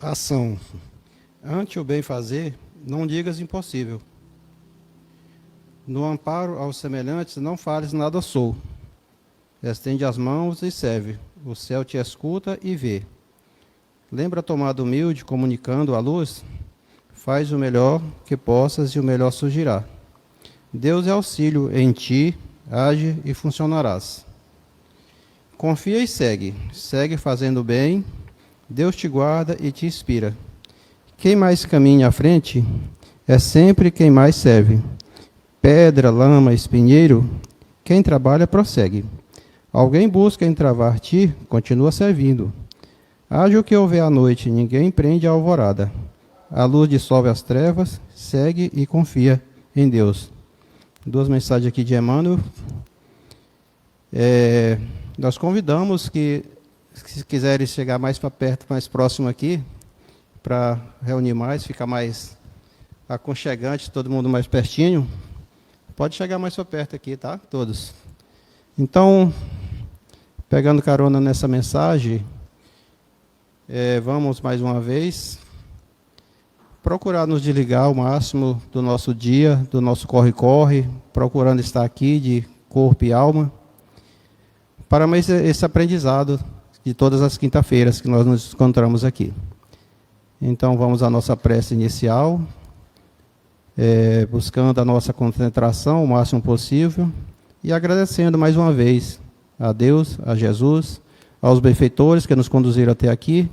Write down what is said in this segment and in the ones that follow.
Ação. Ante o bem fazer, não digas impossível. No amparo aos semelhantes, não fales nada sou. Estende as mãos e serve. O céu te escuta e vê. Lembra a tomada humilde, comunicando a luz? Faz o melhor que possas e o melhor surgirá. Deus é auxílio em ti, age e funcionarás. Confia e segue. Segue fazendo bem. Deus te guarda e te inspira. Quem mais caminha à frente é sempre quem mais serve. Pedra, lama, espinheiro, quem trabalha prossegue. Alguém busca entravar-te, continua servindo. Haja o que houver à noite, ninguém prende a alvorada. A luz dissolve as trevas, segue e confia em Deus. Duas mensagens aqui de Emmanuel. Nós convidamos que, se quiserem chegar mais para perto, mais próximo aqui, para reunir mais, ficar mais aconchegante, todo mundo mais pertinho, pode chegar mais para perto aqui, tá? Todos. Então, pegando carona nessa mensagem, vamos mais uma vez procurar nos desligar ao máximo do nosso dia, do nosso corre-corre, procurando estar aqui de corpo e alma, para mais esse aprendizado de todas as quinta-feiras que nós nos encontramos aqui. Então, vamos à nossa prece inicial, buscando a nossa concentração o máximo possível e agradecendo mais uma vez a Deus, a Jesus, aos benfeitores que nos conduziram até aqui,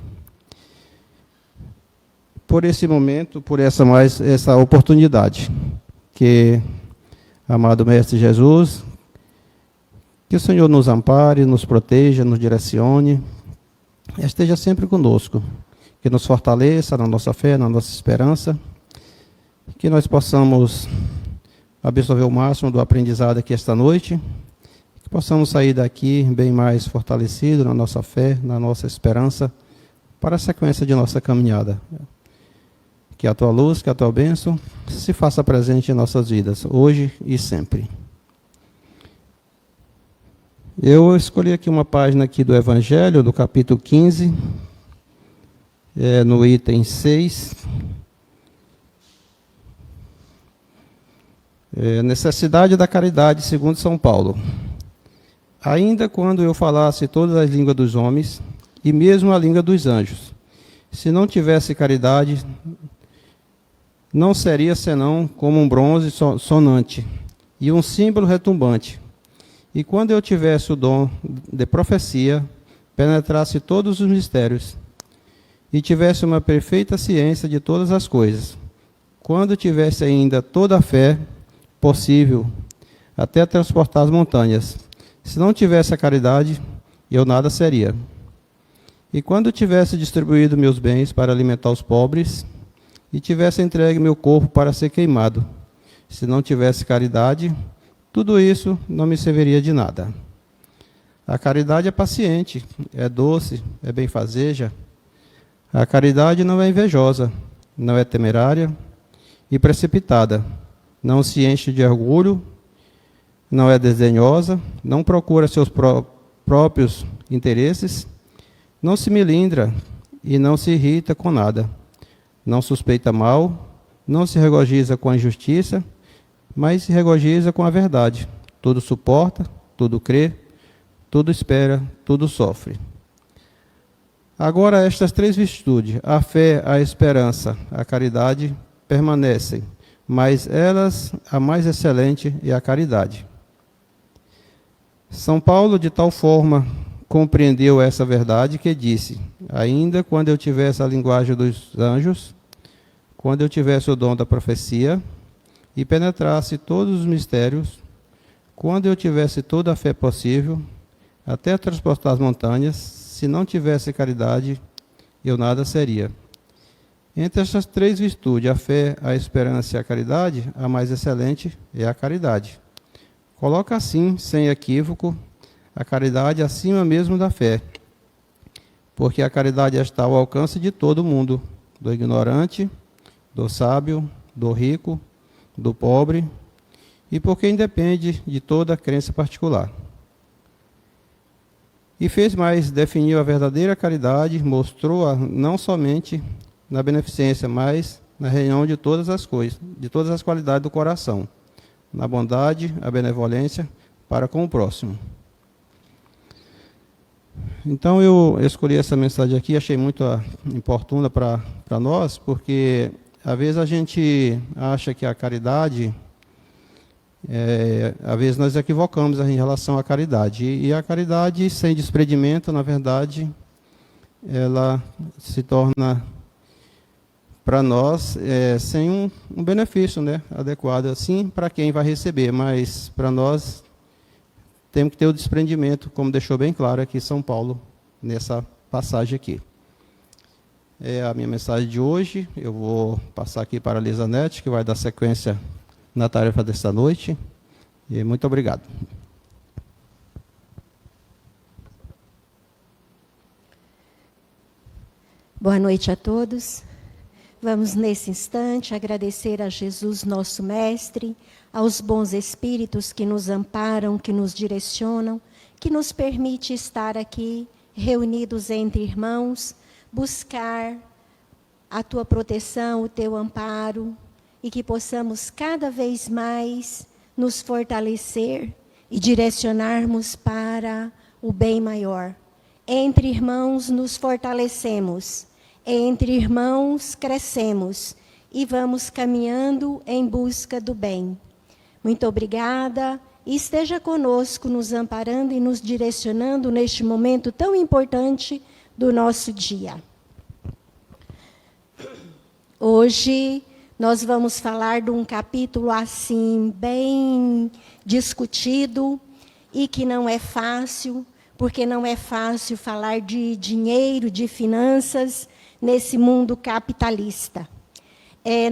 por esse momento, por essa oportunidade. Que, amado Mestre Jesus, que o Senhor nos ampare, nos proteja, nos direcione, esteja sempre conosco, que nos fortaleça na nossa fé, na nossa esperança, que nós possamos absorver o máximo do aprendizado aqui esta noite, que possamos sair daqui bem mais fortalecidos na nossa fé, na nossa esperança, para a sequência de nossa caminhada. Que a tua luz, que a tua bênção se faça presente em nossas vidas, hoje e sempre. Eu escolhi aqui uma página aqui do Evangelho, do capítulo 15, no item 6. Necessidade da caridade, segundo São Paulo. Ainda quando eu falasse todas as línguas dos homens, e mesmo a língua dos anjos, se não tivesse caridade, não seria senão como um bronze sonante e um símbolo retumbante. E quando eu tivesse o dom de profecia, penetrasse todos os mistérios, e tivesse uma perfeita ciência de todas as coisas, quando tivesse ainda toda a fé possível, até transportar as montanhas, se não tivesse a caridade, eu nada seria. E quando tivesse distribuído meus bens para alimentar os pobres, e tivesse entregue meu corpo para ser queimado, se não tivesse caridade, tudo isso não me serviria de nada. A caridade é paciente, é doce, é benfazeja. A caridade não é invejosa, não é temerária e precipitada, não se enche de orgulho, não é desdenhosa, não procura seus próprios interesses, não se melindra e não se irrita com nada. Não suspeita mal, não se regozija com a injustiça, mas se regozija com a verdade. Tudo suporta, tudo crê, tudo espera, tudo sofre. Agora, estas três virtudes, a fé, a esperança, a caridade, permanecem, mas elas, a mais excelente é a caridade. São Paulo, de tal forma, compreendeu essa verdade que disse: ainda quando eu tivesse a linguagem dos anjos, quando eu tivesse o dom da profecia e penetrasse todos os mistérios, quando eu tivesse toda a fé possível, até transportar as montanhas, se não tivesse caridade, eu nada seria. Entre essas três virtudes, a fé, a esperança e a caridade, a mais excelente é a caridade. Coloca assim, sem equívoco, a caridade acima mesmo da fé, porque a caridade está ao alcance de todo mundo, do ignorante, do sábio, do rico, do pobre, e porque independe de toda crença particular. E fez mais, definiu a verdadeira caridade, mostrou-a não somente na beneficência, mas na reunião de todas as coisas, de todas as qualidades do coração, na bondade, a benevolência para com o próximo. Então eu escolhi essa mensagem aqui, achei muito oportuna para nós, porque às vezes a gente acha que a caridade, às vezes nós equivocamos em relação à caridade. E a caridade sem desprendimento, na verdade, ela se torna para nós sem um benefício, né, adequado, assim, para quem vai receber, mas para nós temos que ter o desprendimento, como deixou bem claro aqui São Paulo, nessa passagem aqui. É a minha mensagem de hoje. Eu vou passar aqui para a Lisanete, que vai dar sequência na tarefa desta noite. E muito obrigado. Boa noite a todos. Vamos, nesse instante, agradecer a Jesus, nosso Mestre, aos bons espíritos que nos amparam, que nos direcionam, que nos permite estar aqui, reunidos entre irmãos, buscar a Tua proteção, o Teu amparo, e que possamos cada vez mais nos fortalecer e direcionarmos para o bem maior. Entre irmãos nos fortalecemos, entre irmãos crescemos e vamos caminhando em busca do bem. Muito obrigada e esteja conosco, nos amparando e nos direcionando neste momento tão importante do nosso dia. Hoje nós vamos falar de um capítulo assim, bem discutido e que não é fácil, porque não é fácil falar de dinheiro, de finanças, nesse mundo capitalista.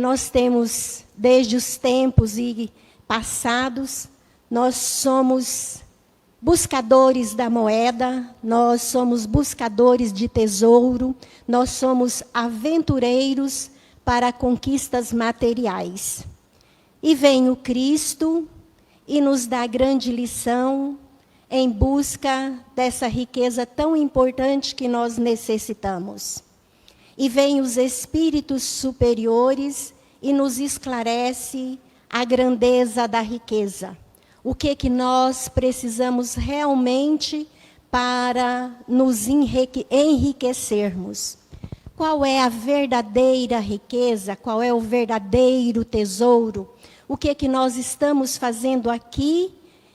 Nós temos, desde os tempos passados, nós somos buscadores da moeda, nós somos buscadores de tesouro, nós somos aventureiros para conquistas materiais. E vem o Cristo e nos dá grande lição em busca dessa riqueza tão importante que nós necessitamos. E vem os espíritos superiores e nos esclarece a grandeza da riqueza. O que nós precisamos realmente para nos enriquecermos. Qual é a verdadeira riqueza? Qual é o verdadeiro tesouro? O que nós estamos fazendo aqui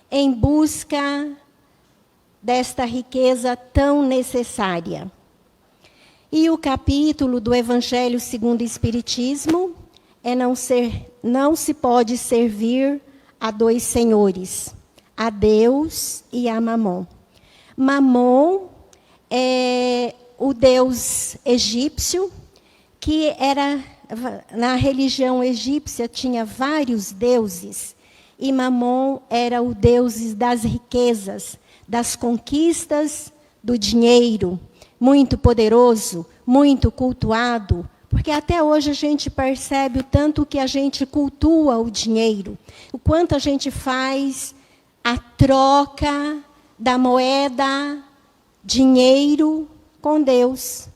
em busca desta riqueza tão necessária? E o capítulo do Evangelho segundo o Espiritismo é não se pode servir a dois senhores, a Deus e a Mamon. Mamon é o deus egípcio, que era, na religião egípcia tinha vários deuses, e Mamon era o deus das riquezas, das conquistas, do dinheiro, muito poderoso, muito cultuado, porque até hoje a gente percebe o tanto que a gente cultua o dinheiro, o quanto a gente faz a troca da moeda, dinheiro, com Deus.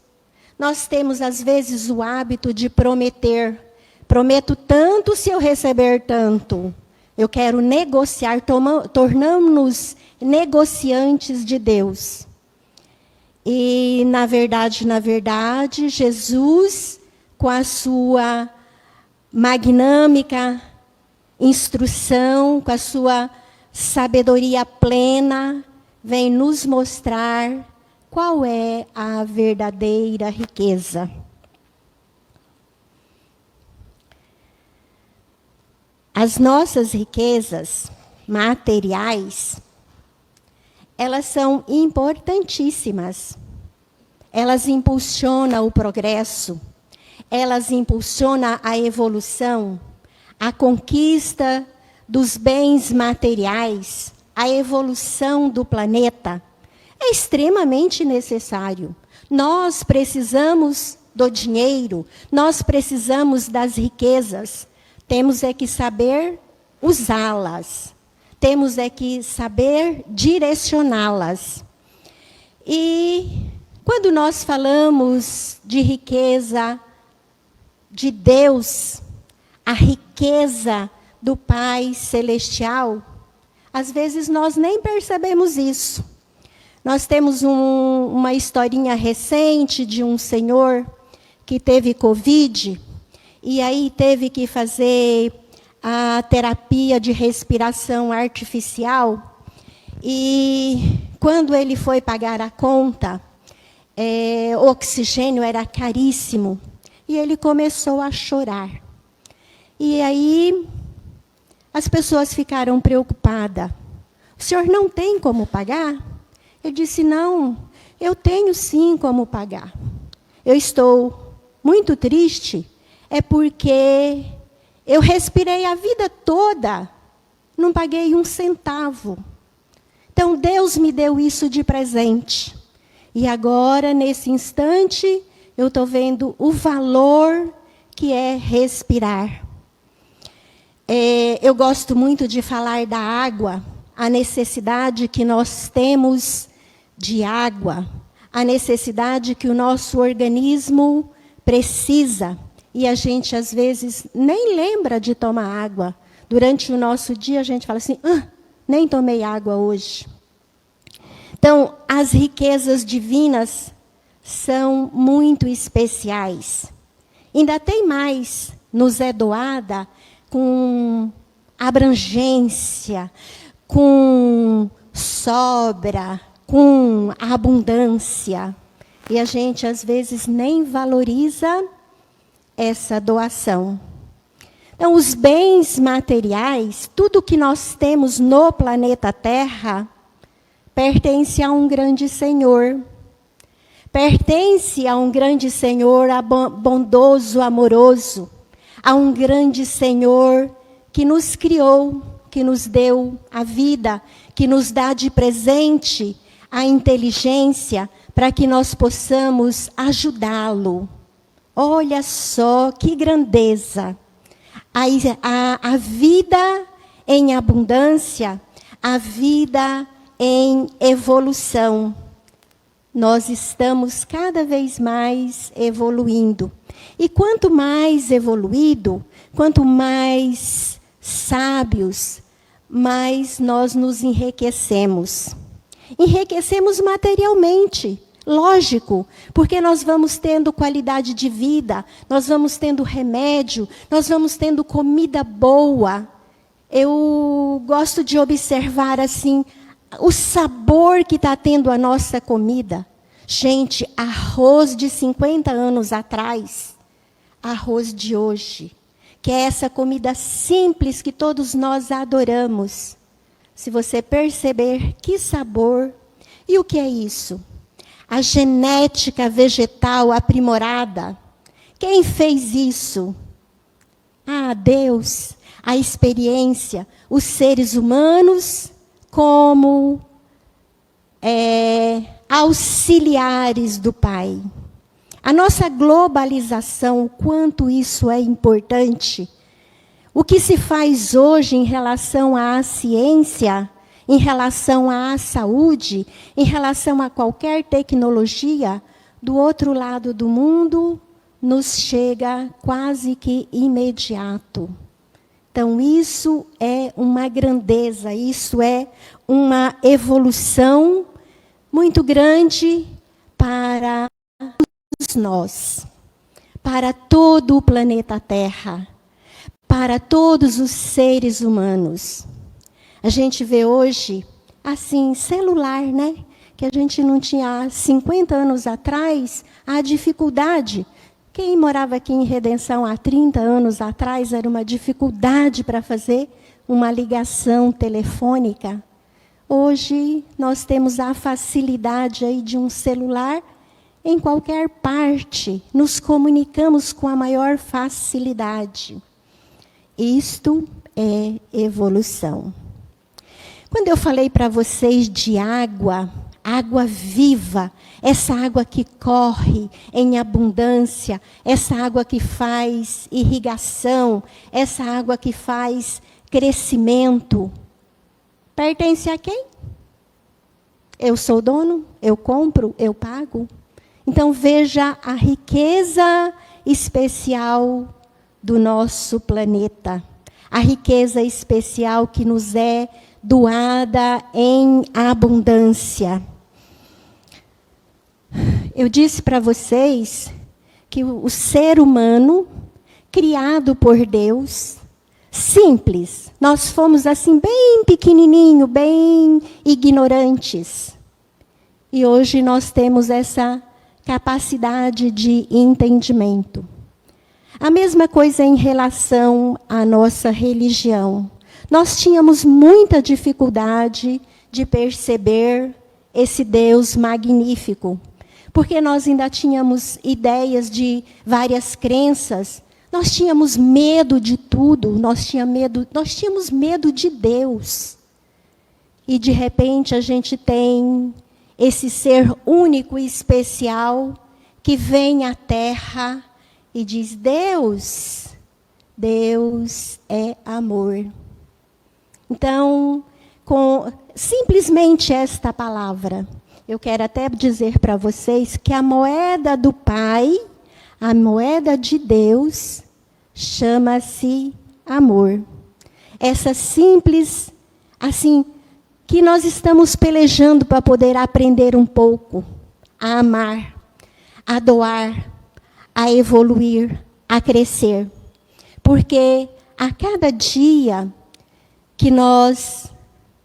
Nós temos, às vezes, o hábito de prometer. Prometo tanto se eu receber tanto. Eu quero negociar, tornamos-nos negociantes de Deus. E, na verdade, Jesus, com a sua magnâmica instrução, com a sua sabedoria plena, vem nos mostrar qual é a verdadeira riqueza. As nossas riquezas, materiais, elas são importantíssimas. Elas impulsionam o progresso, elas impulsionam a evolução, a conquista dos bens materiais, a evolução do planeta. É extremamente necessário. Nós precisamos do dinheiro, nós precisamos das riquezas. Temos é que saber usá-las. Temos é que saber direcioná-las. E quando nós falamos de riqueza de Deus, a riqueza do Pai Celestial, às vezes nós nem percebemos isso. Nós temos uma historinha recente de um senhor que teve Covid, e aí teve que fazer a terapia de respiração artificial, e quando ele foi pagar a conta, o oxigênio era caríssimo, e ele começou a chorar. E aí as pessoas ficaram preocupadas. O senhor não tem como pagar? Ele disse, não, eu tenho sim como pagar. Eu estou muito triste, é porque eu respirei a vida toda, não paguei um centavo. Então, Deus me deu isso de presente. E agora, nesse instante, eu estou vendo o valor que é respirar. Eu gosto muito de falar da água, a necessidade que nós temos de água, a necessidade que o nosso organismo precisa. E a gente, às vezes, nem lembra de tomar água. Durante o nosso dia, a gente fala assim, nem tomei água hoje. Então, as riquezas divinas são muito especiais. Ainda tem mais, nos é doada com abrangência, com sobra, com abundância. E a gente, às vezes, nem valoriza essa doação. Então, os bens materiais, tudo que nós temos no planeta Terra, pertence a um grande Senhor. Pertence a um grande Senhor bondoso, amoroso. A um grande Senhor que nos criou, que nos deu a vida, que nos dá de presente a inteligência para que nós possamos ajudá-lo. Olha só que grandeza. A vida em abundância, a vida em evolução. Nós estamos cada vez mais evoluindo. E quanto mais evoluído, quanto mais sábios, mais nós nos enriquecemos. Enriquecemos materialmente, lógico, porque nós vamos tendo qualidade de vida, nós vamos tendo remédio, nós vamos tendo comida boa. Eu gosto de observar assim, o sabor que está tendo a nossa comida. Gente, arroz de 50 anos atrás, arroz de hoje, que é essa comida simples que todos nós adoramos. Se você perceber que sabor, e o que é isso? A genética vegetal aprimorada. Quem fez isso? Deus, a experiência, os seres humanos como auxiliares do Pai. A nossa globalização, o quanto isso é importante. O que se faz hoje em relação à ciência, em relação à saúde, em relação a qualquer tecnologia, do outro lado do mundo, nos chega quase que imediato. Então, isso é uma grandeza, isso é uma evolução muito grande para todos nós, para todo o planeta Terra, para todos os seres humanos. A gente vê hoje, assim, celular, né? Que a gente não tinha há 50 anos atrás, a dificuldade. Quem morava aqui em Redenção há 30 anos atrás era uma dificuldade para fazer uma ligação telefônica, hoje nós temos a facilidade aí de um celular em qualquer parte, nos comunicamos com a maior facilidade. Isto é evolução. Quando eu falei para vocês de água, água viva, essa água que corre em abundância, essa água que faz irrigação, essa água que faz crescimento, pertence a quem? Eu sou dono? Eu compro? Eu pago? Então veja a riqueza especial do nosso planeta, a riqueza especial que nos é doada em abundância. Eu disse para vocês que o ser humano, criado por Deus, simples, nós fomos assim bem pequenininho, bem ignorantes. E hoje nós temos essa capacidade de entendimento. A mesma coisa em relação à nossa religião. Nós tínhamos muita dificuldade de perceber esse Deus magnífico, porque nós ainda tínhamos ideias de várias crenças, nós tínhamos medo de tudo, nós tínhamos medo de Deus. E de repente a gente tem esse ser único e especial que vem à Terra e diz: Deus é amor. Então, com simplesmente esta palavra, eu quero até dizer para vocês que a moeda do Pai, a moeda de Deus, chama-se amor. Essa simples, assim, que nós estamos pelejando para poder aprender um pouco a amar, a doar, a evoluir, a crescer. Porque a cada dia que nós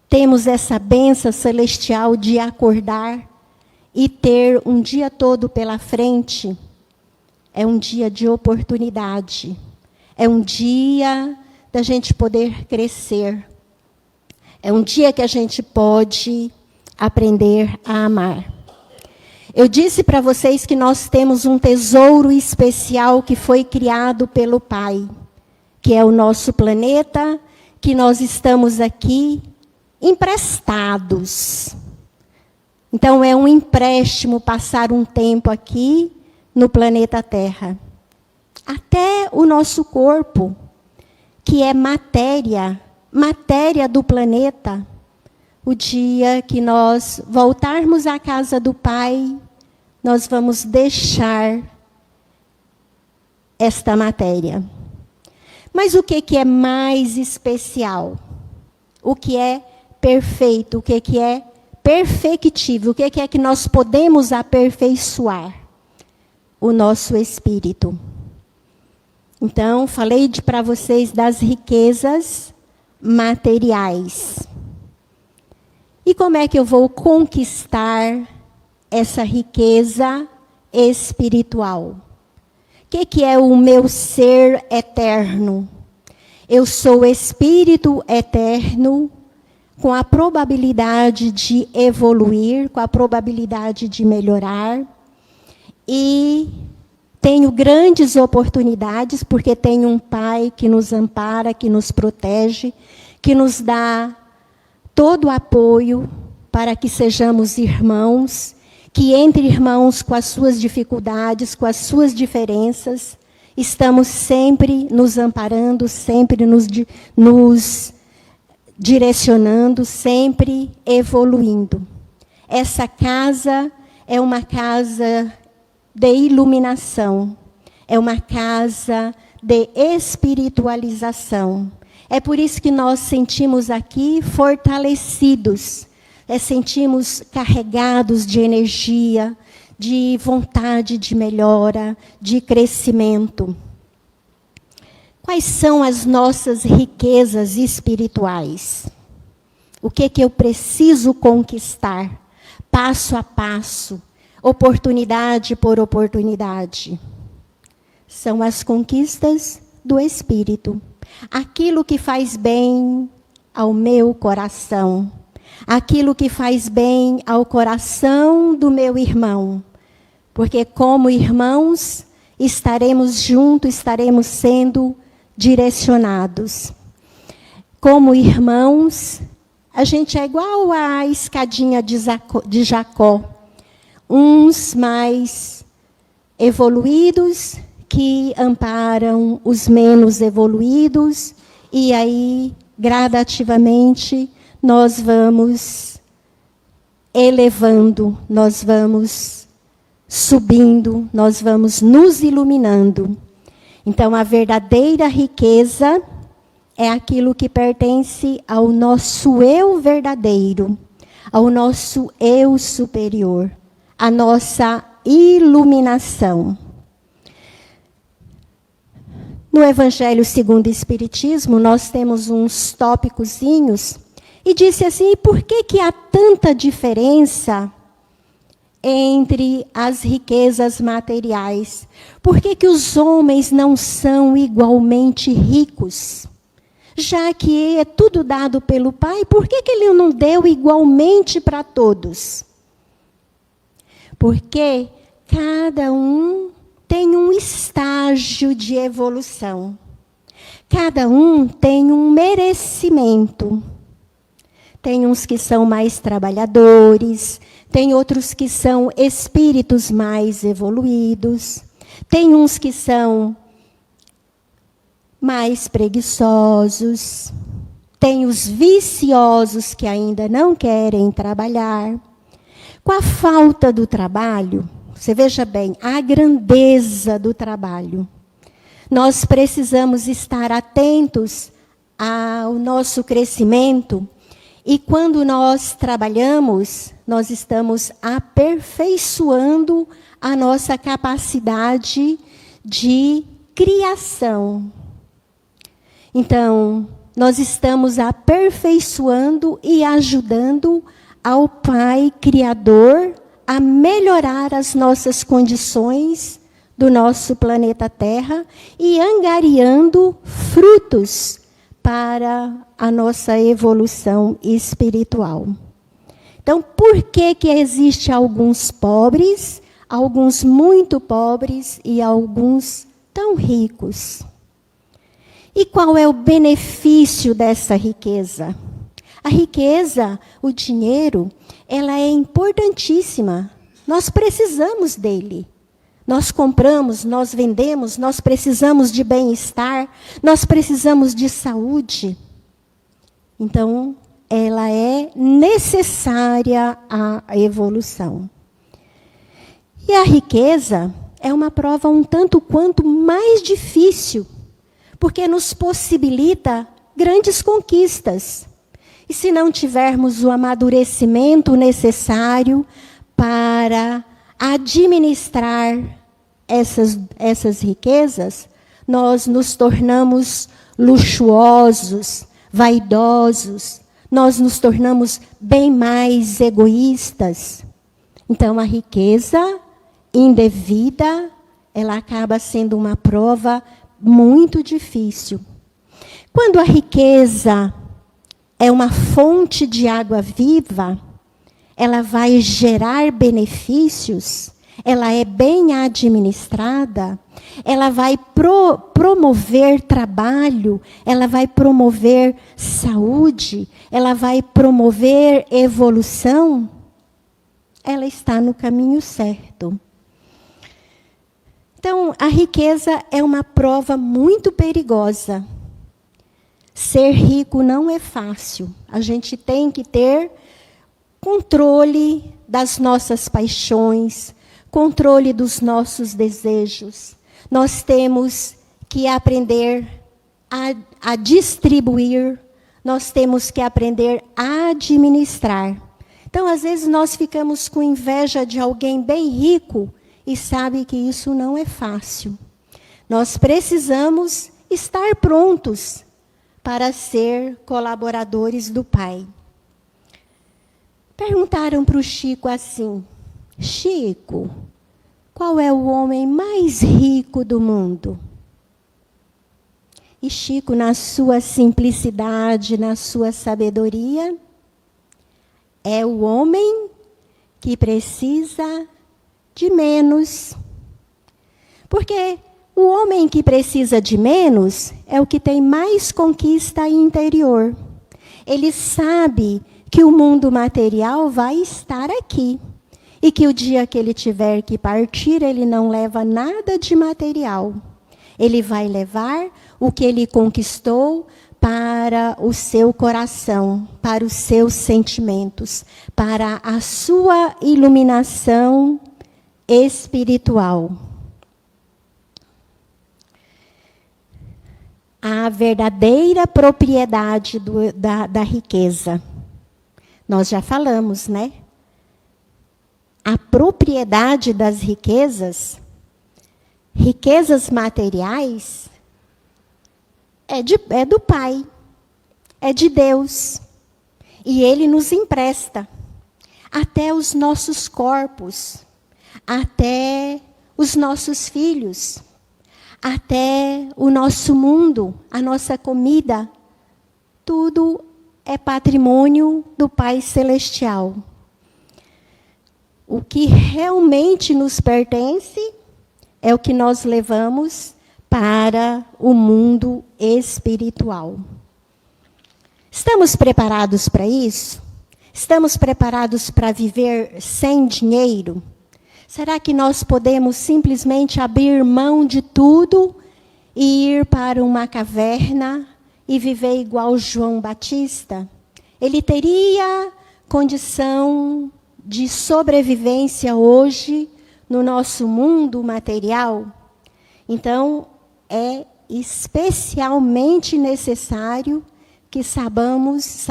temos essa bênção celestial de acordar e ter um dia todo pela frente, é um dia de oportunidade, é um dia da gente poder crescer, é um dia que a gente pode aprender a amar. Eu disse para vocês que nós temos um tesouro especial que foi criado pelo Pai, que é o nosso planeta, que nós estamos aqui emprestados. Então, é um empréstimo passar um tempo aqui no planeta Terra. Até o nosso corpo, que é matéria do planeta, o dia que nós voltarmos à casa do Pai, nós vamos deixar esta matéria. Mas o que é mais especial? O que é perfeito? O que é perfectível? O que é que nós podemos aperfeiçoar? O nosso espírito. Então, falei para vocês das riquezas materiais. E como é que eu vou conquistar essa riqueza espiritual? O que é o meu ser eterno? Eu sou espírito eterno, com a probabilidade de evoluir, com a probabilidade de melhorar. E tenho grandes oportunidades, porque tenho um Pai que nos ampara, que nos protege, que nos dá todo o apoio para que sejamos irmãos, que entre irmãos com as suas dificuldades, com as suas diferenças, estamos sempre nos amparando, sempre nos direcionando, sempre evoluindo. Essa casa é uma casa de iluminação, é uma casa de espiritualização. É por isso que nós sentimos aqui fortalecidos, sentimos carregados de energia, de vontade de melhora, de crescimento. Quais são as nossas riquezas espirituais? O que eu preciso conquistar, passo a passo, oportunidade por oportunidade? São as conquistas do espírito. aquilo que faz bem ao meu coração, aquilo que faz bem ao coração do meu irmão. Porque como irmãos, estaremos juntos, estaremos sendo direcionados. Como irmãos, a gente é igual à escadinha de Jacó. Uns mais evoluídos que amparam os menos evoluídos, e aí, gradativamente, nós vamos elevando, nós vamos subindo, nós vamos nos iluminando. Então, a verdadeira riqueza é aquilo que pertence ao nosso eu verdadeiro, ao nosso eu superior, à nossa iluminação. No Evangelho segundo o Espiritismo, nós temos uns tópicozinhos, e disse assim: por que há tanta diferença entre as riquezas materiais? Por que os homens não são igualmente ricos? Já que é tudo dado pelo Pai, por que Ele não deu igualmente para todos? Porque cada um tem um estágio de evolução. Cada um tem um merecimento. Tem uns que são mais trabalhadores, tem outros que são espíritos mais evoluídos, tem uns que são mais preguiçosos, tem os viciosos que ainda não querem trabalhar. Com a falta do trabalho, você veja bem, a grandeza do trabalho. Nós precisamos estar atentos ao nosso crescimento, e quando nós trabalhamos, nós estamos aperfeiçoando a nossa capacidade de criação. Então, nós estamos aperfeiçoando e ajudando ao Pai Criador a melhorar as nossas condições do nosso planeta Terra e angariando frutos para a nossa evolução espiritual. Então, por que existe alguns pobres, alguns muito pobres e alguns tão ricos? E qual é o benefício dessa riqueza? A riqueza, o dinheiro, ela é importantíssima. Nós precisamos dele. Nós compramos, nós vendemos, nós precisamos de bem-estar, nós precisamos de saúde. Então, ela é necessária à evolução. E a riqueza é uma prova um tanto quanto mais difícil, porque nos possibilita grandes conquistas. E se não tivermos o amadurecimento necessário para administrar essas riquezas, nós nos tornamos luxuosos, vaidosos, nós nos tornamos bem mais egoístas. Então, a riqueza indevida, ela acaba sendo uma prova muito difícil. Quando a riqueza é uma fonte de água viva, ela vai gerar benefícios, ela é bem administrada, ela vai promover trabalho, ela vai promover saúde, ela vai promover evolução, ela está no caminho certo. Então, a riqueza é uma prova muito perigosa. Ser rico não é fácil. A gente tem que ter controle das nossas paixões, controle dos nossos desejos. Nós temos que aprender a distribuir, nós temos que aprender a administrar. Então, às vezes, nós ficamos com inveja de alguém bem rico e sabe que isso não é fácil. Nós precisamos estar prontos para ser colaboradores do Pai. Perguntaram para o Chico assim: Chico, qual é o homem mais rico do mundo? E Chico, na sua simplicidade, na sua sabedoria, é o homem que precisa de menos. Porque o homem que precisa de menos é o que tem mais conquista interior. Ele sabe que o mundo material vai estar aqui. E que o dia que ele tiver que partir, ele não leva nada de material. Ele vai levar o que ele conquistou para o seu coração, para os seus sentimentos, para a sua iluminação espiritual. A verdadeira propriedade da riqueza. Nós já falamos, né? A propriedade das riquezas materiais, é do Pai, é de Deus. E Ele nos empresta até os nossos corpos, até os nossos filhos, até o nosso mundo, a nossa comida. Tudo é patrimônio do Pai Celestial. O que realmente nos pertence é o que nós levamos para o mundo espiritual. Estamos preparados para isso? Estamos preparados para viver sem dinheiro? Será que nós podemos simplesmente abrir mão de tudo e ir para uma caverna e viver igual João Batista? Ele teria condição de sobrevivência hoje no nosso mundo material? Então, é especialmente necessário que saibamos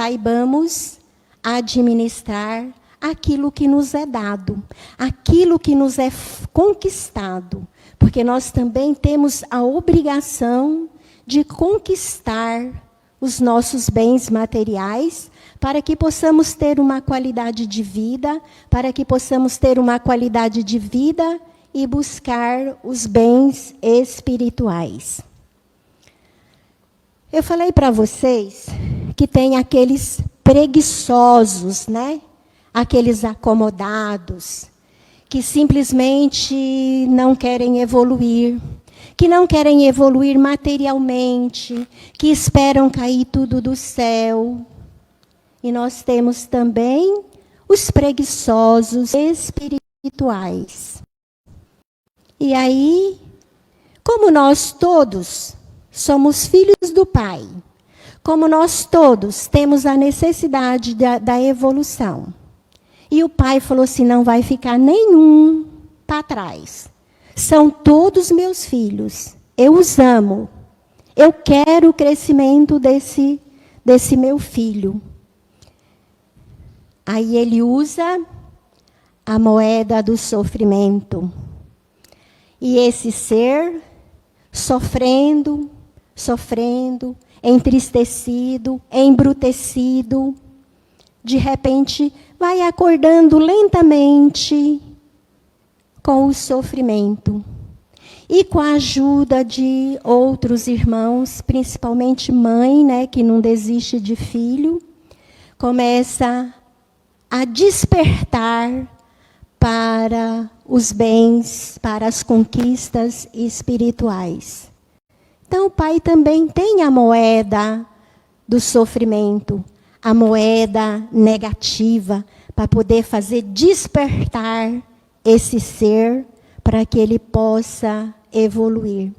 administrar aquilo que nos é dado, aquilo que nos é conquistado, porque nós também temos a obrigação de conquistar os nossos bens materiais, para que possamos ter uma qualidade de vida, e buscar os bens espirituais. Eu falei para vocês que tem aqueles preguiçosos, né? Aqueles acomodados, que simplesmente não querem evoluir, que não querem evoluir materialmente, que esperam cair tudo do céu. E nós temos também os preguiçosos espirituais. E aí, como nós todos somos filhos do Pai, como nós todos temos a necessidade da evolução, e o Pai falou assim, não vai ficar nenhum para trás. São todos meus filhos, eu os amo, eu quero o crescimento desse meu filho. Aí ele usa a moeda do sofrimento. E esse ser, sofrendo, entristecido, embrutecido, de repente vai acordando lentamente com o sofrimento. E com a ajuda de outros irmãos, principalmente mãe, né, que não desiste de filho, começa a despertar para os bens, para as conquistas espirituais. Então, o Pai também tem a moeda do sofrimento, a moeda negativa, para poder fazer despertar esse ser, para que ele possa evoluir.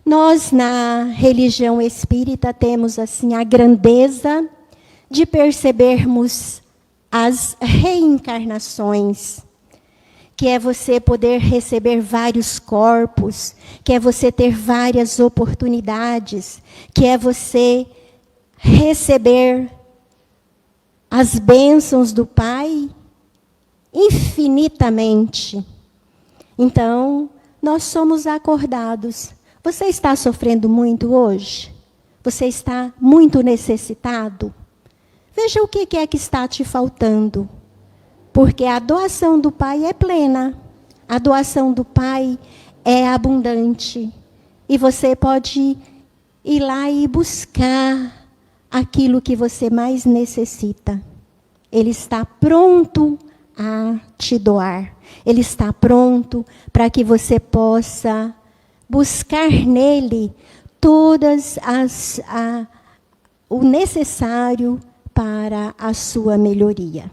Nós, na religião espírita, temos assim a grandeza de percebermos as reencarnações, que é você poder receber vários corpos, que é você ter várias oportunidades, que é você receber as bênçãos do Pai infinitamente. Então, nós somos acordados. Você está sofrendo muito hoje? Você está muito necessitado? Veja o que é que está te faltando. Porque a doação do Pai é plena. A doação do Pai é abundante. E você pode ir lá e buscar aquilo que você mais necessita. Ele está pronto a te doar. Ele está pronto para que você possa buscar nele todas o necessário para a sua melhoria.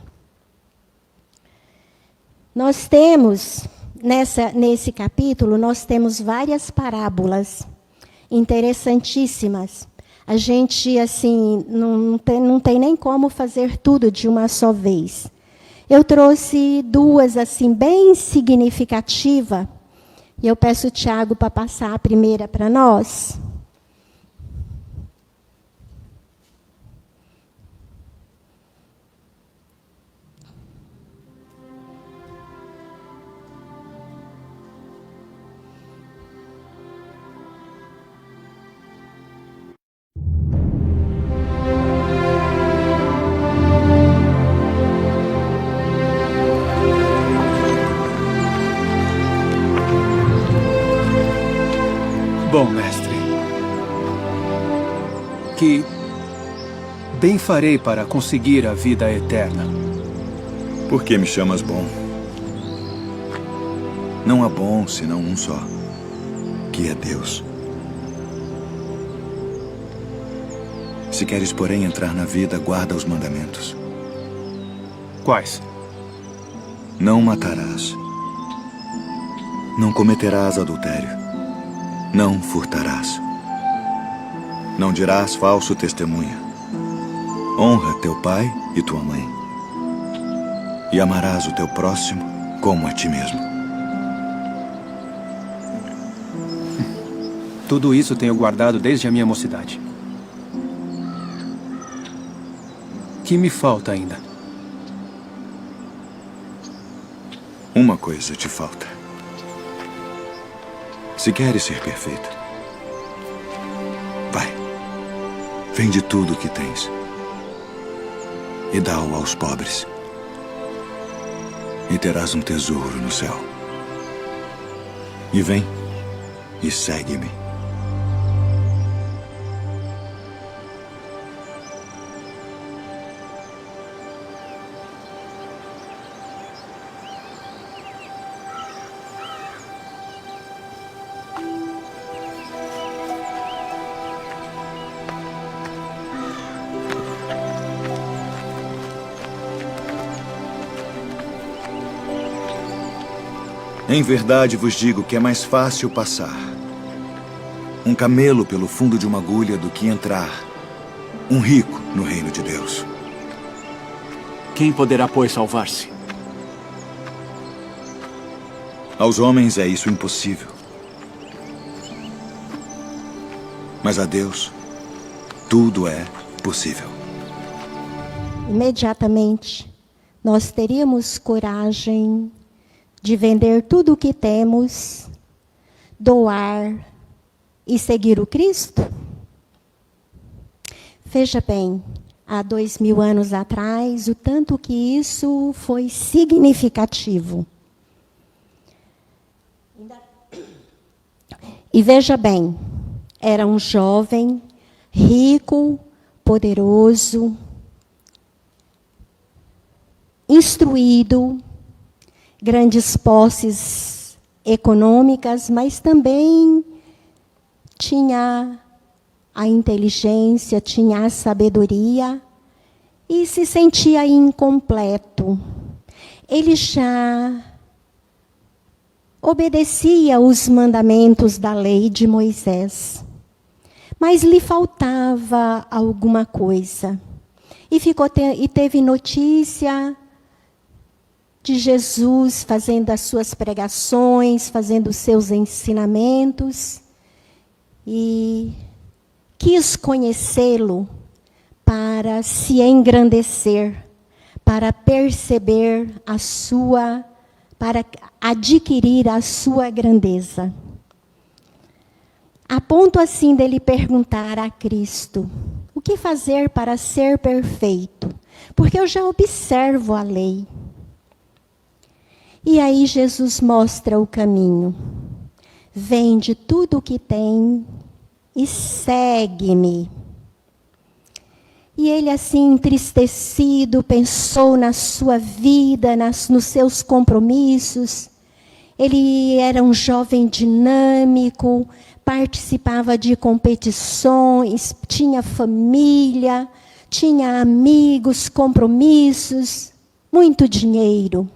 Nós temos, nesse capítulo, nós temos várias parábolas interessantíssimas. A gente, assim, não tem nem como fazer tudo de uma só vez. Eu trouxe duas, assim, bem significativas. E eu peço o Tiago para passar a primeira para nós. Bom, mestre, que bem farei para conseguir a vida eterna? Por que me chamas bom? Não há bom senão um só, que é Deus. Se queres, porém, entrar na vida, guarda os mandamentos. Quais? Não matarás. Não cometerás adultério. Não furtarás. Não dirás falso testemunho. Honra teu pai e tua mãe. E amarás o teu próximo como a ti mesmo. Tudo isso tenho guardado desde a minha mocidade. Que me falta ainda? Uma coisa te falta. Se queres ser perfeita, vai, vende tudo o que tens e dá-o aos pobres, e terás um tesouro no céu. E vem e segue-me. Em verdade vos digo que é mais fácil passar um camelo pelo fundo de uma agulha do que entrar um rico no reino de Deus. Quem poderá, pois, salvar-se? Aos homens é isso impossível. Mas a Deus, tudo é possível. Imediatamente, nós teríamos coragem de vender tudo o que temos, doar e seguir o Cristo? Veja bem, há 2000 anos atrás, o tanto que isso foi significativo. E veja bem, era um jovem, rico, poderoso, instruído, grandes posses econômicas, mas também tinha a inteligência, tinha a sabedoria e se sentia incompleto. Ele já obedecia os mandamentos da lei de Moisés, mas lhe faltava alguma coisa. E teve notícia de Jesus fazendo as suas pregações, fazendo os seus ensinamentos, e quis conhecê-lo para se engrandecer, para perceber para adquirir a sua grandeza. A ponto assim dele perguntar a Cristo: o que fazer para ser perfeito? Porque eu já observo a lei. E aí Jesus mostra o caminho. Vende tudo o que tem e segue-me. E ele, assim, entristecido, pensou na sua vida, nos seus compromissos. Ele era um jovem dinâmico, participava de competições, tinha família, tinha amigos, compromissos, muito dinheiro.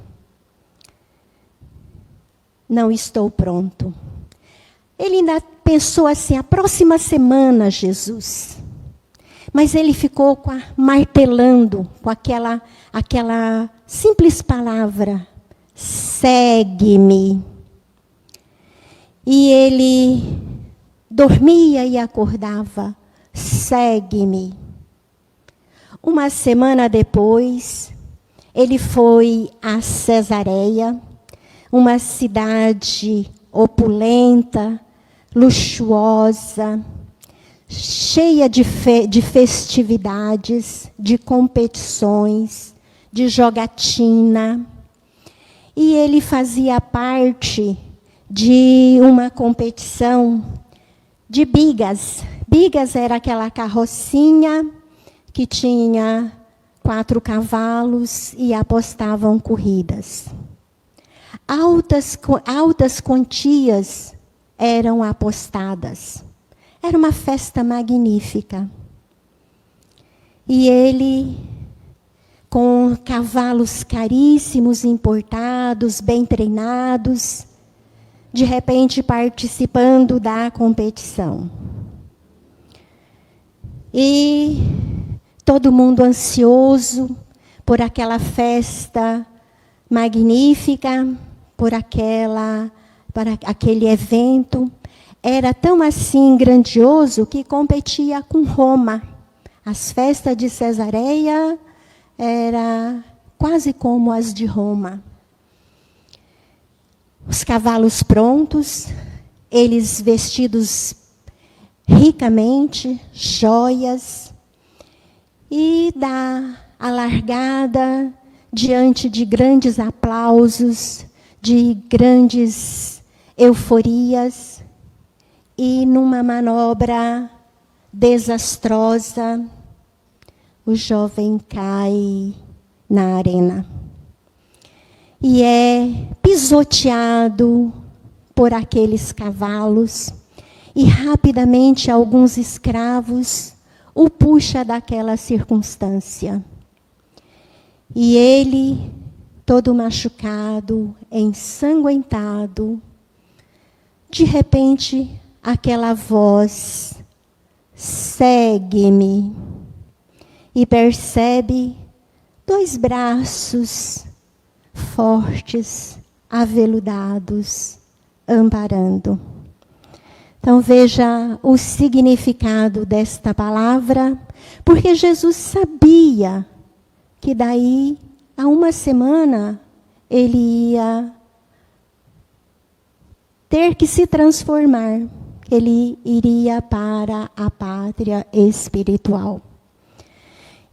Não estou pronto. Ele ainda pensou assim, a próxima semana, Jesus. Mas ele ficou martelando com aquela simples palavra, segue-me. E ele dormia e acordava, segue-me. Uma semana depois, ele foi a Cesareia, uma cidade opulenta, luxuosa, cheia de festividades, de competições, de jogatina. E ele fazia parte de uma competição de bigas. Bigas era aquela carrocinha que tinha 4 cavalos e apostavam corridas. Altas quantias eram apostadas. Era uma festa magnífica. E ele, com cavalos caríssimos, importados, bem treinados, de repente participando da competição. E todo mundo ansioso por aquela festa magnífica, por aquele evento. Era tão assim grandioso que competia com Roma. As festas de Cesareia eram quase como as de Roma. Os cavalos prontos, eles vestidos ricamente, joias, e a largada diante de grandes aplausos, de grandes euforias. E numa manobra desastrosa, o jovem cai na arena. E é pisoteado por aqueles cavalos. E rapidamente alguns escravos o puxam daquela circunstância. E ele, todo machucado, ensanguentado, de repente, aquela voz, segue-me, e percebe 2 braços fortes, aveludados, amparando. Então veja o significado desta palavra, porque Jesus sabia que daí a uma semana ele ia ter que se transformar. Ele iria para a pátria espiritual.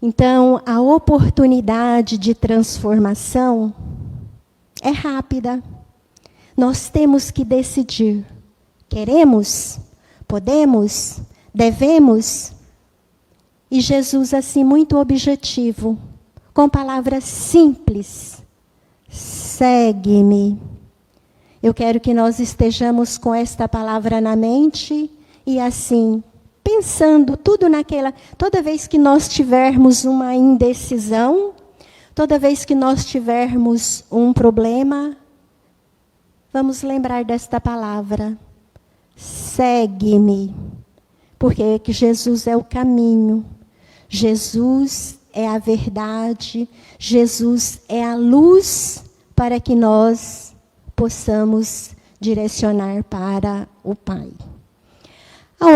Então, a oportunidade de transformação é rápida. Nós temos que decidir. Queremos? Podemos? Devemos? E Jesus, assim, muito objetivo, com palavras simples. Segue-me. Eu quero que nós estejamos com esta palavra na mente e assim, pensando tudo toda vez que nós tivermos uma indecisão, toda vez que nós tivermos um problema, vamos lembrar desta palavra. Segue-me. Porque que Jesus é o caminho. Jesus é a verdade. Jesus é a luz para que nós possamos direcionar para o Pai. A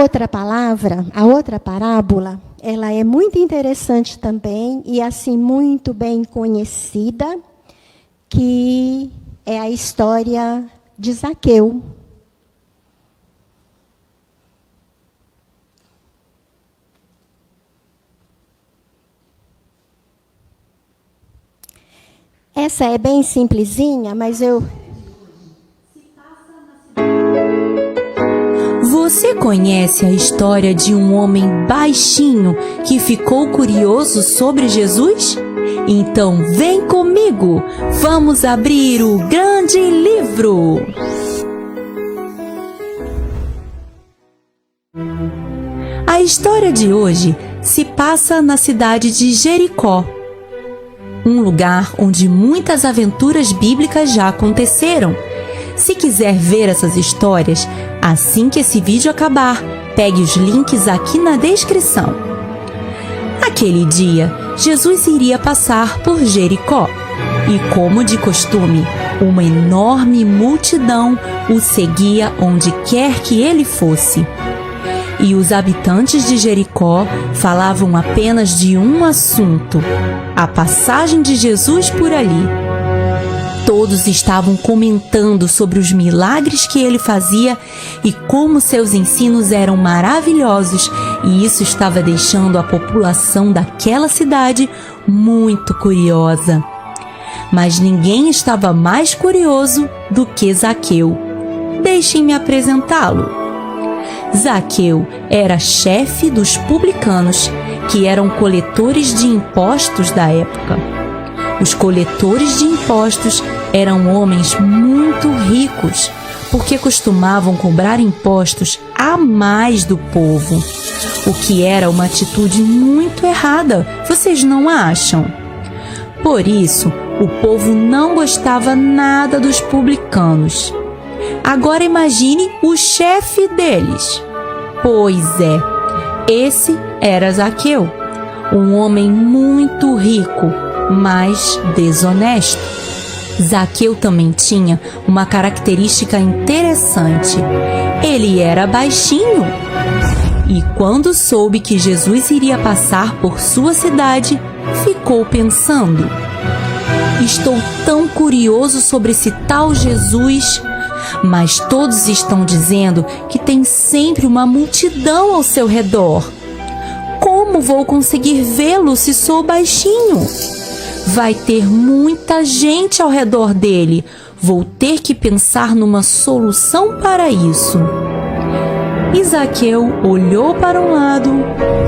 outra parábola, ela é muito interessante também e assim muito bem conhecida, que é a história de Zaqueu. Essa é bem simplesinha, mas eu Você conhece a história de um homem baixinho que ficou curioso sobre Jesus? Então vem comigo, vamos abrir o grande livro! A história de hoje se passa na cidade de Jericó, um lugar onde muitas aventuras bíblicas já aconteceram. Se quiser ver essas histórias, assim que esse vídeo acabar, pegue os links aqui na descrição. Naquele dia, Jesus iria passar por Jericó e, como de costume, uma enorme multidão o seguia onde quer que ele fosse. E os habitantes de Jericó falavam apenas de um assunto: a passagem de Jesus por ali. Todos estavam comentando sobre os milagres que ele fazia e como seus ensinos eram maravilhosos, e isso estava deixando a população daquela cidade muito curiosa. Mas ninguém estava mais curioso do que Zaqueu. Deixem-me apresentá-lo. Zaqueu era chefe dos publicanos, que eram coletores de impostos da época. Os coletores de impostos eram homens muito ricos, porque costumavam cobrar impostos a mais do povo, o que era uma atitude muito errada, vocês não acham? Por isso, o povo não gostava nada dos publicanos. Agora imagine o chefe deles. Pois é, esse era Zaqueu, um homem muito rico, mas desonesto. Zaqueu também tinha uma característica interessante. Ele era baixinho. E quando soube que Jesus iria passar por sua cidade, ficou pensando: estou tão curioso sobre esse tal Jesus, mas todos estão dizendo que tem sempre uma multidão ao seu redor. Como vou conseguir vê-lo se sou baixinho? Vai ter muita gente ao redor dele. Vou ter que pensar numa solução para isso. E Zaqueu olhou para um lado,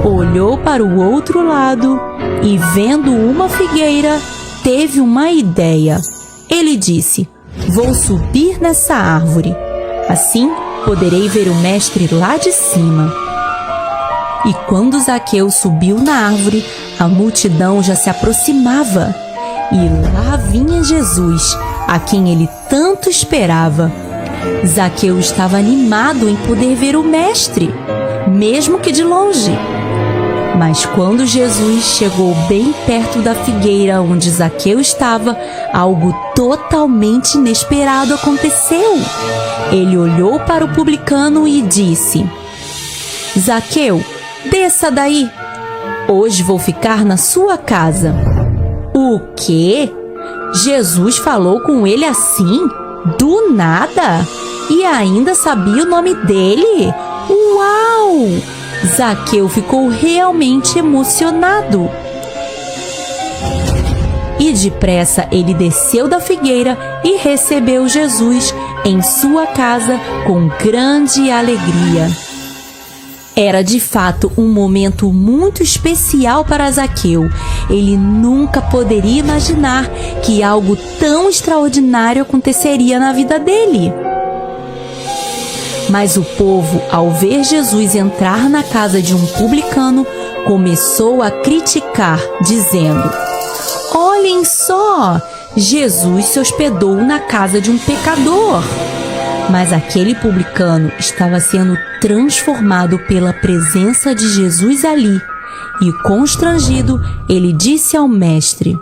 olhou para o outro lado e, vendo uma figueira, teve uma ideia. Ele disse: vou subir nessa árvore. Assim poderei ver o mestre lá de cima. E quando Zaqueu subiu na árvore, a multidão já se aproximava. E lá vinha Jesus, a quem ele tanto esperava. Zaqueu estava animado em poder ver o mestre, mesmo que de longe. Mas quando Jesus chegou bem perto da figueira onde Zaqueu estava, algo totalmente inesperado aconteceu. Ele olhou para o publicano e disse: Zaqueu, desça daí. Hoje vou ficar na sua casa. O quê? Jesus falou com ele assim? Do nada? E ainda sabia o nome dele? Uau! Zaqueu ficou realmente emocionado. E depressa ele desceu da figueira e recebeu Jesus em sua casa com grande alegria. Era de fato um momento muito especial para Zaqueu. Ele nunca poderia imaginar que algo tão extraordinário aconteceria na vida dele. Mas o povo, ao ver Jesus entrar na casa de um publicano, começou a criticar, dizendo: olhem só, Jesus se hospedou na casa de um pecador. Mas aquele publicano estava sendo transformado pela presença de Jesus ali. E, constrangido, ele disse ao mestre: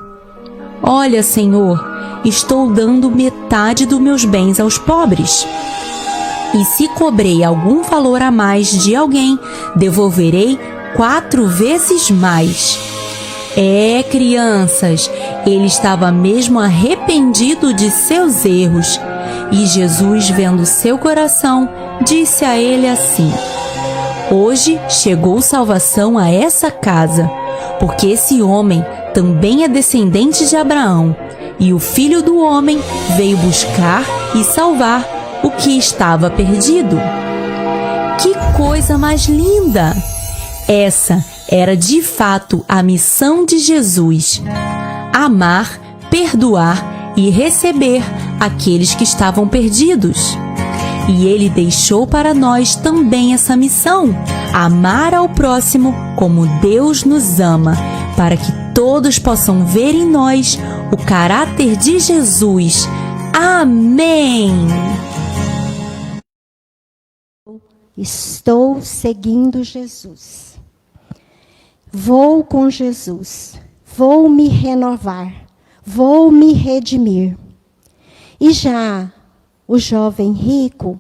olha, Senhor, estou dando metade dos meus bens aos pobres. E se cobrei algum valor a mais de alguém, devolverei 4 vezes mais. Crianças, ele estava mesmo arrependido de seus erros. E Jesus, vendo seu coração, disse a ele assim: hoje chegou salvação a essa casa, porque esse homem também é descendente de Abraão, e o Filho do Homem veio buscar e salvar o que estava perdido. Que coisa mais linda! Essa era de fato a missão de Jesus: amar, perdoar e receber aqueles que estavam perdidos. E ele deixou para nós também essa missão: amar ao próximo como Deus nos ama, para que todos possam ver em nós o caráter de Jesus. Amém! Estou seguindo Jesus. Vou com Jesus. Vou me renovar. Vou me redimir. E já o jovem rico,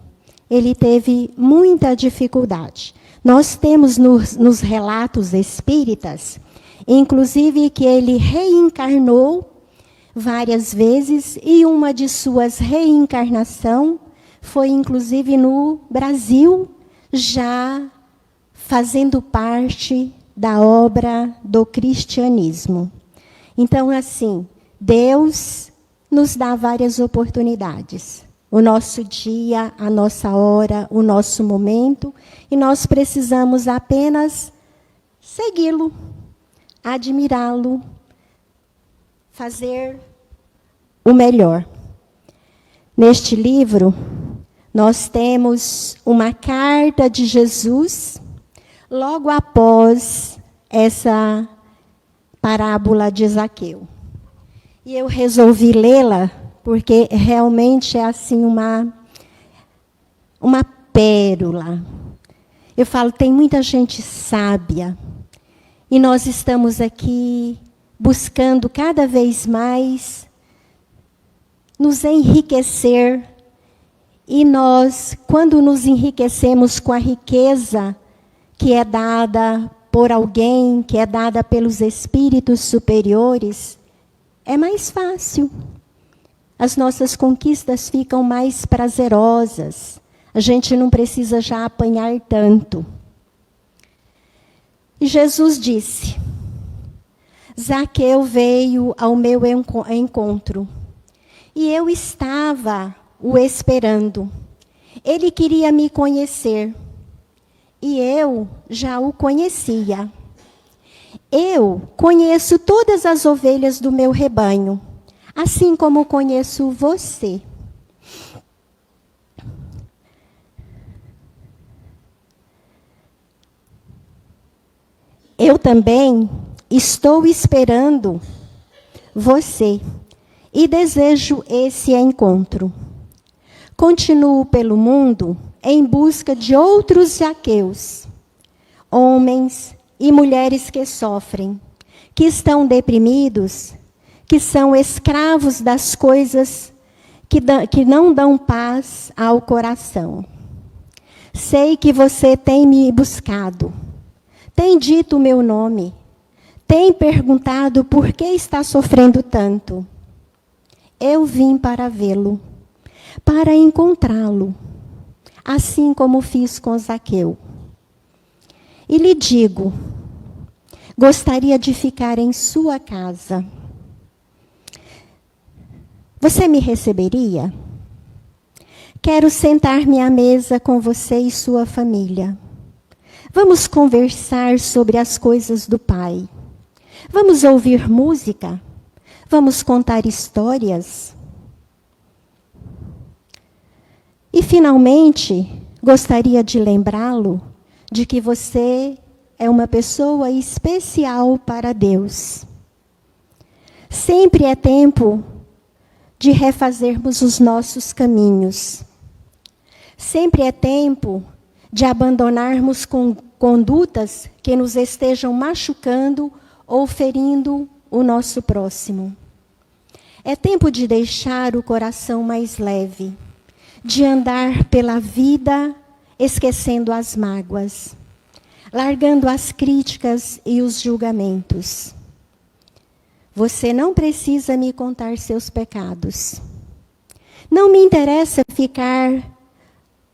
ele teve muita dificuldade. Nós temos nos relatos espíritas, inclusive, que ele reencarnou várias vezes, e uma de suas reencarnações foi, inclusive, no Brasil, já fazendo parte da obra do cristianismo. Então, assim, Deus nos dá várias oportunidades. O nosso dia, a nossa hora, o nosso momento, e nós precisamos apenas segui-lo, admirá-lo, fazer o melhor. Neste livro, nós temos uma carta de Jesus, logo após essa parábola de Zaqueu. E eu resolvi lê-la, porque realmente é assim uma pérola. Eu falo, tem muita gente sábia, e nós estamos aqui buscando cada vez mais nos enriquecer. E nós, quando nos enriquecemos com a riqueza que é dada por alguém, que é dada pelos espíritos superiores, é mais fácil. As nossas conquistas ficam mais prazerosas. A gente não precisa já apanhar tanto. E Jesus disse: Zaqueu veio ao meu encontro, e eu estava o esperando. Ele queria me conhecer, e eu já o conhecia. Eu conheço todas as ovelhas do meu rebanho, assim como conheço você. Eu também estou esperando você e desejo esse encontro. Continuo pelo mundo em busca de outros Zaqueus, homens e mulheres que sofrem, que estão deprimidos, que são escravos das coisas que não dão paz ao coração. Sei que você tem me buscado, tem dito o meu nome, tem perguntado por que está sofrendo tanto. Eu vim para vê-lo, para encontrá-lo, assim como fiz com Zaqueu. E lhe digo, gostaria de ficar em sua casa. Você me receberia? Quero sentar-me à mesa com você e sua família. Vamos conversar sobre as coisas do Pai. Vamos ouvir música? Vamos contar histórias? E, finalmente, gostaria de lembrá-lo de que você é uma pessoa especial para Deus. Sempre é tempo de refazermos os nossos caminhos. Sempre é tempo de abandonarmos condutas que nos estejam machucando ou ferindo o nosso próximo. É tempo de deixar o coração mais leve, de andar pela vida esquecendo as mágoas, largando as críticas e os julgamentos. Você não precisa me contar seus pecados. Não me interessa ficar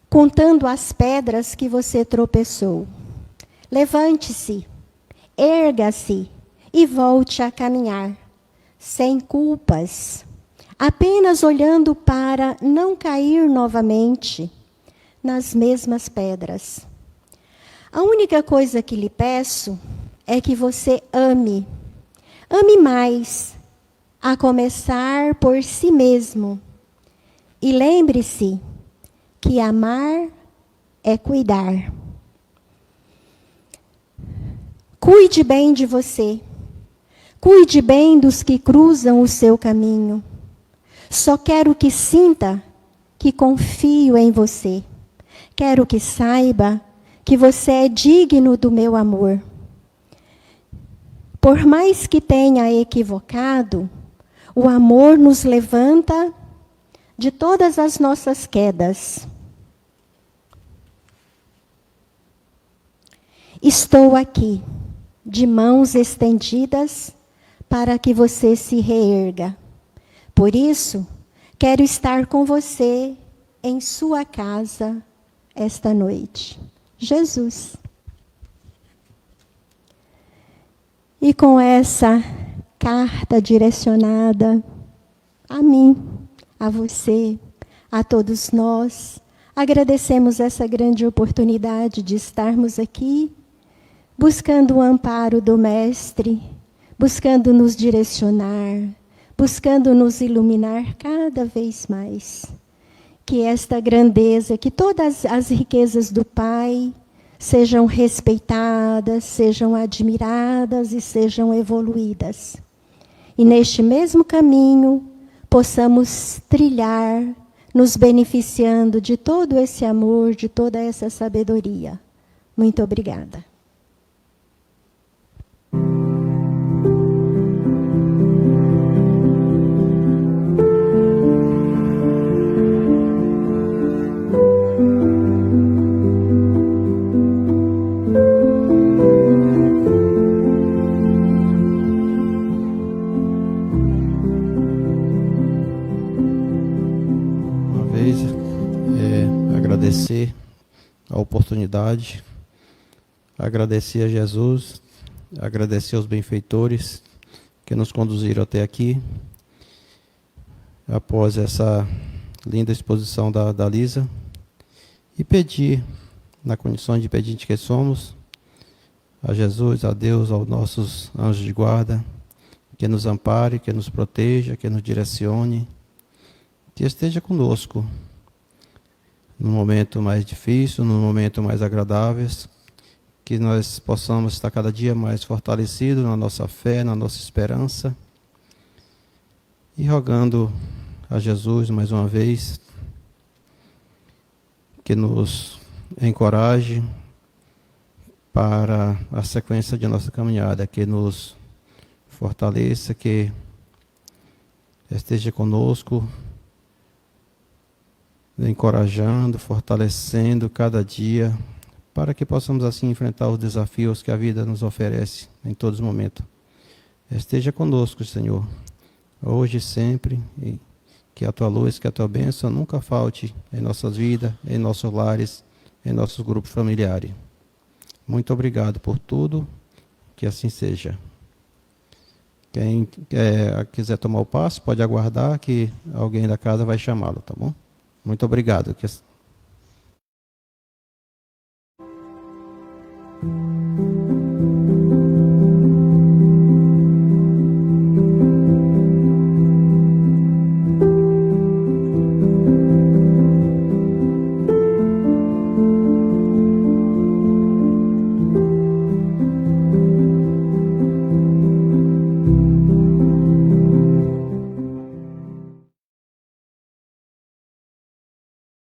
contando as pedras que você tropeçou. Levante-se, erga-se e volte a caminhar, sem culpas, apenas olhando para não cair novamente nas mesmas pedras. A única coisa que lhe peço é que você ame. Ame mais, a começar por si mesmo. E lembre-se que amar é cuidar. Cuide bem de você. Cuide bem dos que cruzam o seu caminho. Só quero que sinta que confio em você. Quero que saiba que você é digno do meu amor. Por mais que tenha equivocado, o amor nos levanta de todas as nossas quedas. Estou aqui, de mãos estendidas, para que você se reerga. Por isso, quero estar com você em sua casa esta noite. Jesus. E com essa carta direcionada a mim, a você, a todos nós, agradecemos essa grande oportunidade de estarmos aqui, buscando o amparo do Mestre, buscando nos direcionar, buscando nos iluminar cada vez mais. Que esta grandeza, que todas as riquezas do Pai sejam respeitadas, sejam admiradas e sejam evoluídas. E neste mesmo caminho, possamos trilhar, nos beneficiando de todo esse amor, de toda essa sabedoria. Muito obrigada. Agradecer a oportunidade, agradecer a Jesus, agradecer aos benfeitores que nos conduziram até aqui. Após essa linda exposição da Lisa, e pedir, na condição de pedinte que somos, a Jesus, a Deus, aos nossos anjos de guarda, que nos ampare, que nos proteja, que nos direcione, que esteja conosco no momento mais difícil, no momento mais agradáveis, que nós possamos estar cada dia mais fortalecidos na nossa fé, na nossa esperança, e rogando a Jesus mais uma vez que nos encoraje para a sequência de nossa caminhada, que nos fortaleça, que esteja conosco, encorajando, fortalecendo cada dia, para que possamos assim enfrentar os desafios que a vida nos oferece em todos os momentos. Esteja conosco, Senhor, hoje e sempre, e que a Tua luz, que a Tua bênção nunca falte em nossas vidas, em nossos lares, em nossos grupos familiares. Muito obrigado por tudo, que assim seja. Quem quiser tomar o passo, pode aguardar que alguém da casa vai chamá-lo, tá bom? Muito obrigado.